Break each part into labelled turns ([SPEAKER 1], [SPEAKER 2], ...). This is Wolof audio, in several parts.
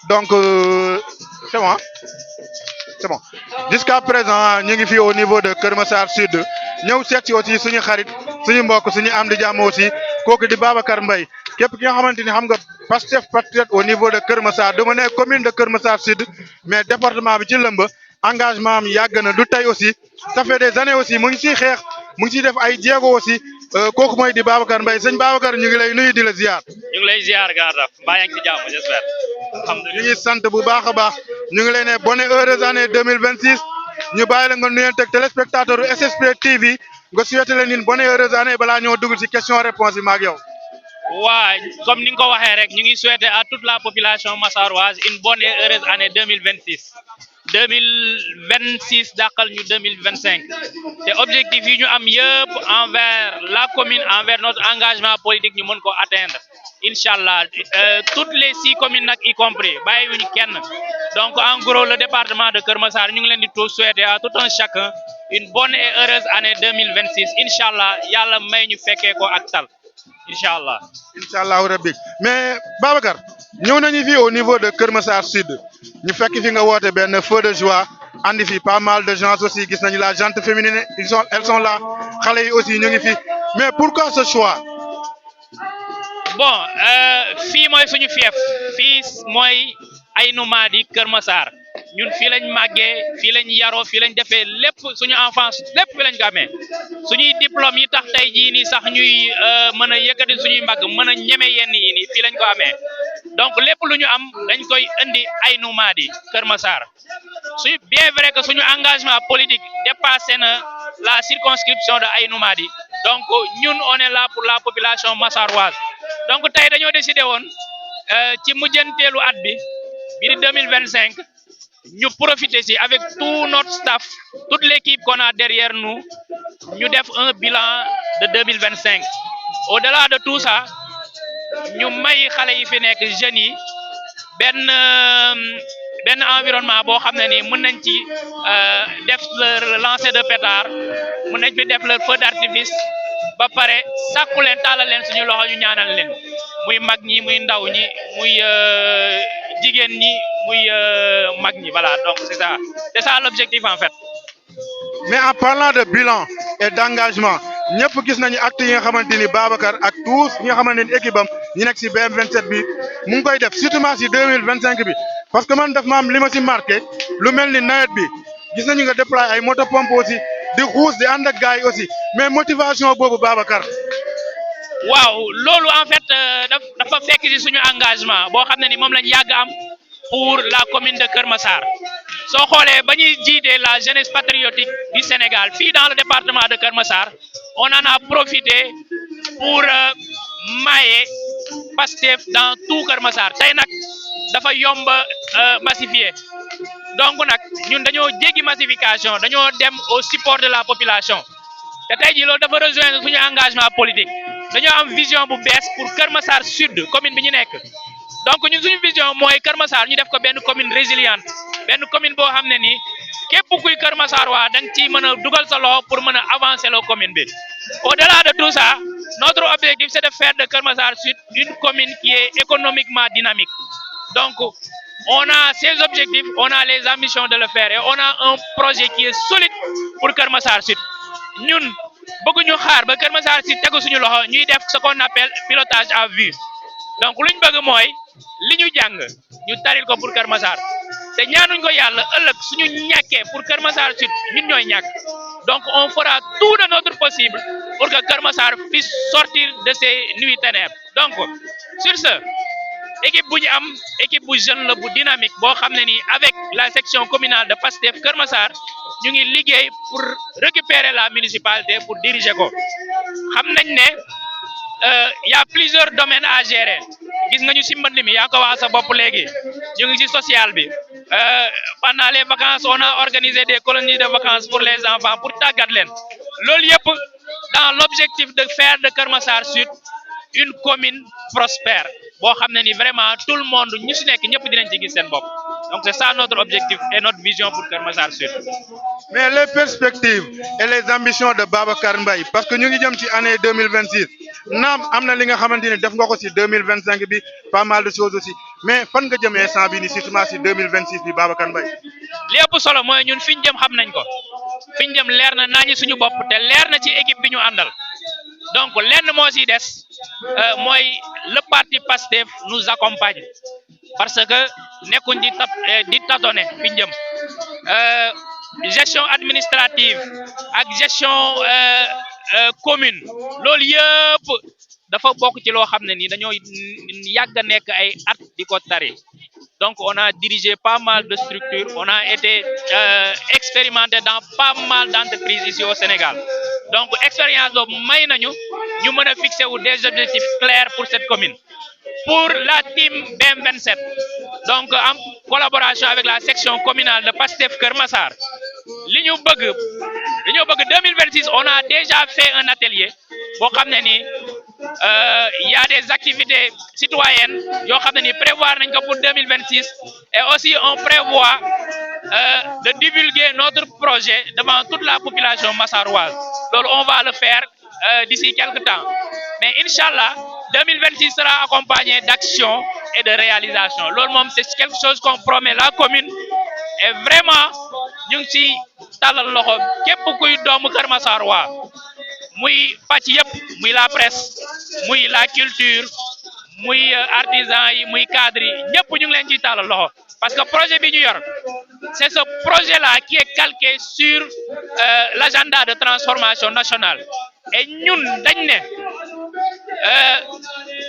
[SPEAKER 1] donc c'est bon hein? C'est bon jusqu'à présent ñu ngi fi au niveau de Kër Massar Sud ñëw seet si aussi suñu xarit suñu mbokk suñu am di jàmm aussi kooku di Babacar Mbaye képp ki nga xamante ni xam nga Pastef patriote au niveau de Kër Massar dama ne commune de Kër Massar Sud mais département bi ci lëmb engagement am yàgg na du tey aussi ça fait des années aussi mu ngi ciy xeex mu ngi ciy def ay jéego aussi kooku mooy di Babacar Mbaye sëñ Babacar ñu ngi lay nuyu di la ziar.
[SPEAKER 2] ñu ngi lay ziar Garda mbaa yaa ngi ci jàmm j'espère.
[SPEAKER 1] ñu ngi sant bu baax a baax ñu ngi lay ne bonne heureuse année 2026 ñu bàyyi la nga nuyonteeg téléspectateur SSP TV nga souhaité leen une bonne heureuse année balaa ñoo dugg ci question réponse yi maag yow.
[SPEAKER 2] waa comme ni nga ko waxee rek ñu ngi souhaiter à toute la population massaroise une bonne et heureuse année 2026 2026 dàqal ñu 2025 te objectif yi ñu am yëpp envers la commune envers notre engagement politique ñu mën ko atteindre inchallah toutes les 6 communes nag y compris bàyyiwuñu kenn donc en gros le département de Kër Massar ñu ngi leen di tout souhaiter à tout un chacun une bonne et heureuse année 2026 inchallah yàlla may ñu fekkee ko ak tal inchallah
[SPEAKER 1] inchallah rabbi mais Babacar ñëw nañu fii au niveau de Kër Massar Sud ñu fekk fi nga woote benn feu de joie andi fi pas mal de gens aussi gis nañu la gente féminine elles sont là xale yi aussi ñu ngi fi mais pourquoi ce choix.
[SPEAKER 2] bon fii mooy suñu fief fii mooy Aynou Mady Kër Massar ñun fii lañ màggee fii lañ yaroo fii lañ defee lépp suñu enfance lépp fii lañ ko amee suñuy diplôme yi tax tey jii nii sax ñuy mën a yëkkati suñuy mbagg mën a ñeme yenn yi nii fii lañ ko amee donc lépp lu ñu am dañ koy indi Aynou Mady Kër Massar suñu bien vrai que suñu engagement politique dépassé na la circonscription de Aynou Mady donc ñun on est là pour la population massaroise donc tey dañoo décidé woon ci mujjanteelu at bi di 2025 ñu profiter si avec tout notre staff toute l'équipe qu'on a derrière nous ñu def un bilan de 2025 au-delà de tout ça ñu may xale yi fi nekk jeunes yi benn environnement boo xam ne ni mën nañ ci def leur lancer de pétard mën nañ fi def leur feu d'artifice ba pare sàkku leen tàllal leen suñu loxo ñu ñaanal leen muy mag ñi muy ndaw ñi muy jigéen ñi muy mag ñi voilà donc c'est ça l'objectif en fait.
[SPEAKER 1] mais en parlant de bilan et d'engagement ñëpp gis nañu acte yi nga xamante ni Babacar ak tous ñi nga xamante ni équipe am ñi nekk ci BM27 bi mu ngi koy def surtout ci 2025 bi parce que man def ma am li ma ci marqué lu mel ni nawet bi gis nañu nga déployer ay moto pompe aussi di xuus di ànd ak gars yi aussi mais motivation boobu Babacar.
[SPEAKER 2] waaw loolu en fait dafa fekk ci suñu engagement boo xam ne ni moom lañ yàgg am pour la commune de Kër Massar soo xoolee ba ñuy jiite la jeunesse patriotique du Sénégal fii dans le département de Kër Massar on en a profité pour mailler Pastef dans tout Kër Massar tey nag dafa yomb massifier donc nag ñun dañoo jéggi massification dañoo dem au support de la population te tey jii loolu dafa rejoindre suñu engagement politique dañoo am vision bu bees pour Kër Massar Sud commune bi ñu nekk donc ñun suñu vision mooy Kër Massar ñu def ko benn commune résiliente benn commune boo xam ne nii képp kuy Kër Massar waa da nga ciy mën a dugal sa loxo pour mën a avancer la commune bi au-delà de tout ça notre objectif c'est de faire de Kër Massar Sud une commune qui est économiquement dynamique donc on a ces objectifs on a les ambitions de le faire et on a un projet qui est solide pour Kër Massar Sud ñun bëgguñu xaar ba Kër Massar Sud tegu suñu loxo ñuy def ce qu'on appelle pilotage à vue donc luñ bëgg mooy li ñu jàng ñu taril ko pour Kër Massar te ñaanuñ ko yàlla ëllëg suñu ñàkkee pour Kër Massar Sud ñun ñooy ñàkk donc on fera tout de notre possible pour que Kër Massar puisse sortir de ces nuits ténèbres donc sur ce équipe bu ñu am équipe bu jeune la bu dynamique boo xam ne nii avec la section communale de Pastef Kër Massar ñu ngi liggéey pour récupérer la municipalité pour diriger ko xam nañ ne y a plusieurs domaines à gérer gis nga ñu si mbënd mi yaa ko wax sa bopp léegi ñu ngi si social bi pendant les vacances on a organisé des colonies de vacances pour les enfants pour tàggat leen loolu yëpp dans l'objectif de faire de Kër Massar Sud une commune prospère boo xam ne ni vraiment tout le monde ñu si nekk ñëpp dinañ ci gis seen bopp donc c'est ça notre objectif et notre vision pour Keur Massar Sud.
[SPEAKER 1] mais les perspectives et les ambitions de Babacar Mbaye parce que ñu ngi jëm ci année 2026 naam am na li nga xamante ni def nga ko ci 2025 bi pas mal de choses aussi mais fan nga jëm instant bi ni surtout ci 2026 bi Babacar Mbaye.
[SPEAKER 2] li ëpp solo mooy ñun fi ñu jëm xam nañ ko fi ñu jëm leer na nañu suñu bopp te leer na ci équipe bi ñu àndal donc lenn moo siy des mooy le parti PASTEF nous accompagne parce que nekkuñ di tâtonner fi ñu jëm gestion administrative ak gestion commune loolu yëpp dafa bokk ci loo xam ne ni dañoo yàgg a nekk ay at di ko tari donc on a dirigé pas mal de structures on a été expérimenté dans pas mal d'entreprises ici au Sénégal donc expérience boobu may nañu ñu mën a fixer wu des objectifs clairs pour cette commune pour la team BM27 donc en collaboration avec la section communale de PASTEF Keur Massar li ñu bëgg dañoo bëgg 2026 on a déjà fait un atelier boo xam ne ni y a des activités citoyennes yoo xam ne ni prévoir nañ ko pour 2026 et aussi on prévoit de divulguer notre projet devant toute la population massaroise loolu on va le faire d'ici quelque temps mais inchallah 2026 sera accompagné d'actions et de réalisations loolu moom c'est quelque chose qu'on promet la commune et vraiment ñu ngi ci tàllal loxo képp kuy doomu Keur Massar waa muy pàcc yëpp muy la presse muy la culture muy artisan yi muy cadre yi ñëpp ñu ngi leen ciy tàllal loxo parce que projet bi ñu yor c'est ce projet là qui est calqué sur l'agenda de transformation nationale et ñun dañ ne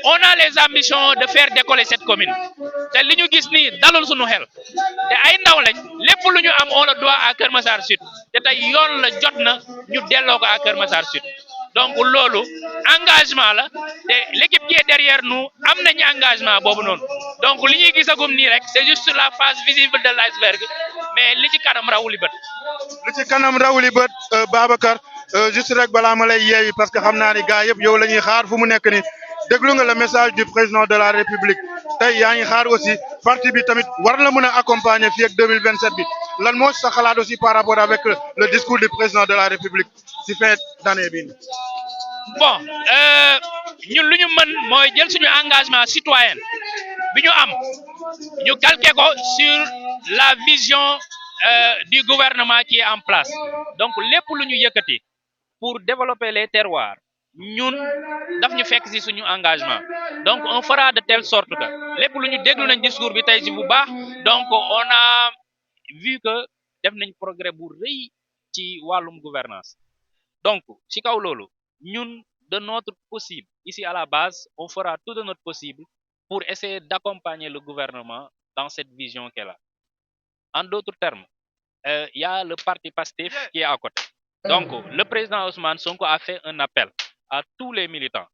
[SPEAKER 2] on a les ambitions de faire décoller cette commune te li ñu gis nii dalul suñu xel te ay ndaw lañ lépp lu ñu am on le doit à Keur Massar Sud te tey yoon la jot na ñu delloo ko à Keur Massar Sud donc loolu engagement la te l'équipe qui est derrière nous am nañu engagement boobu noonu donc li ñuy gisagum nii rek c'est juste la face visible de l'iceberg mais li ci kanam rawuli bët.
[SPEAKER 1] li ci kanam rawuli bët Babacar juste rek balaa ma lay yeewi parce que xam naa ni gars yëpp yow la ñuy xaar fu mu nekk ni déglu nga le message du président de la République tey yaa ngi xaar aussi parti bi tamit war la mën a accompagner fii ak 2027 bi lan moo sa xalaat aussi par rapport avec le discours du président de la République si fin d'année bi.
[SPEAKER 2] bon ñun lu ñu mën mooy jël suñu engagement citoyen bi ñu am ñu calquer ko sur la vision du gouvernement qui est en place donc lépp lu ñu yëkkati pour développer les terroirs ñun daf ñu fekk ci suñu engagement donc on fera de telle sorte que lépp lu ñu déglu nañ discours bi tey ci bu baax donc on a vu que def nañ progrès bu rëy ci wàllum gouvernance donc ci kaw loolu ñun de notre possible ici à la base on fera tout de notre possible pour essayer d'accompagner le gouvernement dans cette vision qu'elle a en d'autres termes il y a le parti PASTEF qui est à côté donc le président Ousmane Sonko a fait un appel à tous les militants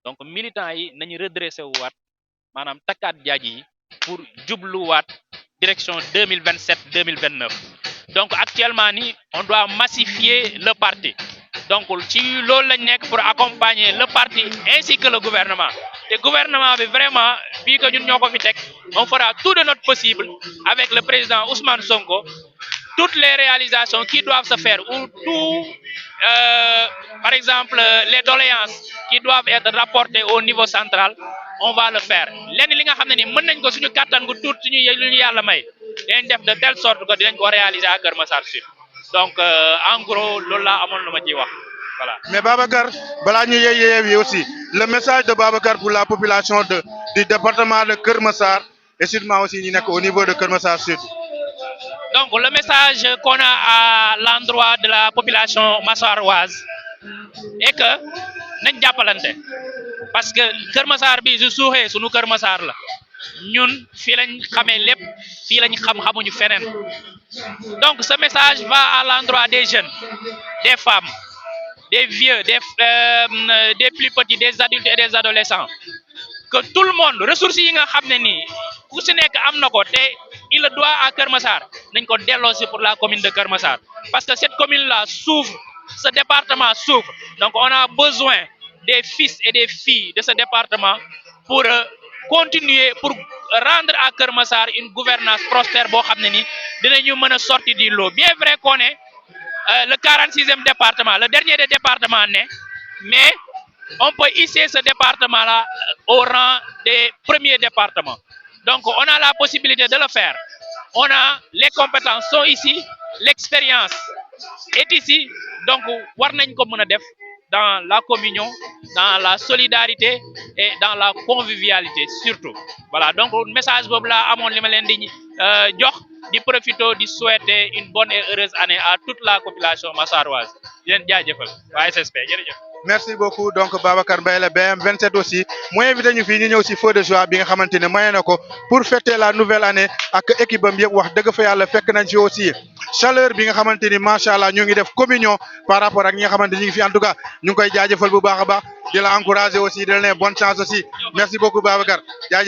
[SPEAKER 2] donc militants yi nañu redresser wu waat maanaam takkaat jaaj yi pour jubluwaat direction 2027-2029 donc actuellement ni on doit massifier le parti donc ci loolu lañ nekk pour accompagner le parti ainsi que le gouvernement te gouvernement bi vraiment bii que ñun ñoo ko fi teg on fera tout de notre possible avec le président Ousmane Sonko toutes les réalisations qui doivent se faire ou tout par exemple les doléances qui doivent être rapportées au niveau central on va le faire lenn li nga xam ne ni mën nañ ko suñu kàttan gu tuut suñu lu ñu yàlla may dinañ def de telle sorte que dinañ ko réaliser à Keur Massar Sud donc en gros loolu laa amoon lu ma ciy wax voilà.
[SPEAKER 1] mais Babacar balaa ñu yeewi aussi le message de Babacar pour la population du département de Keur Massar et sûrement aussi ñi nekk au niveau de Keur Massar Sud.
[SPEAKER 2] donc le message qu'on a à l'endroit de la population massaroise est que nañ jàppalante parce que Keur Massar bi su suuxee sunu Keur Massar la ñun fii lañ xamee lépp fii lañ xamuñu feneen donc ce message va à l'endroit des jeunes des femmes des vieux des plus petits des adultes et des adolescents que tout le monde ressources yi nga xam ne nii ku si nekk am na ko te il le doit à Keur Massar nañ ko delloosi pour la commune de Keur Massar parce que cette commune là souffre ce département souffre donc on a besoin des fils et des filles de ce département pour continuer pour rendre à Keur Massar une gouvernance prospère boo xam ne ni dinañu mën a sortir du lot bien vrai qu'on est le 46e département, le dernier des départements mais on peut hisser ce département-là au rang des premiers départements. Donc, on a la possibilité de le faire. On a les compétences sont ici, l'expérience est ici. Donc, war nañ ko mën a def dans la communion, dans la solidarité et dans la convivialité surtout. Voilà, donc message boobu la amoon li ma leen di jox di profito di souhaiter une bonne et heureuse année à toute la population massaroise di leen jaajëfal waa SSP jërëjëf.
[SPEAKER 1] merci beaucoup donc Babacar Mbaye la BM27 aussi mu invité ñu fii ñu ñëw si feu de joie bi nga xamante ne maye na ko pour fêter la nouvelle année ak équipe am yëpp wax dëgg fa yàlla fekk nañ ci aussi chaleur bi nga xamante ni macha allah ñu ngi def communion par rapport ak ñi nga xamante ni ñu ngi fi en tout cas ñu ngi koy jaajëfal bu baax a baax di la encourager aussi di la ne bonne chance aussi merci beaucoup Babacar jaajëf.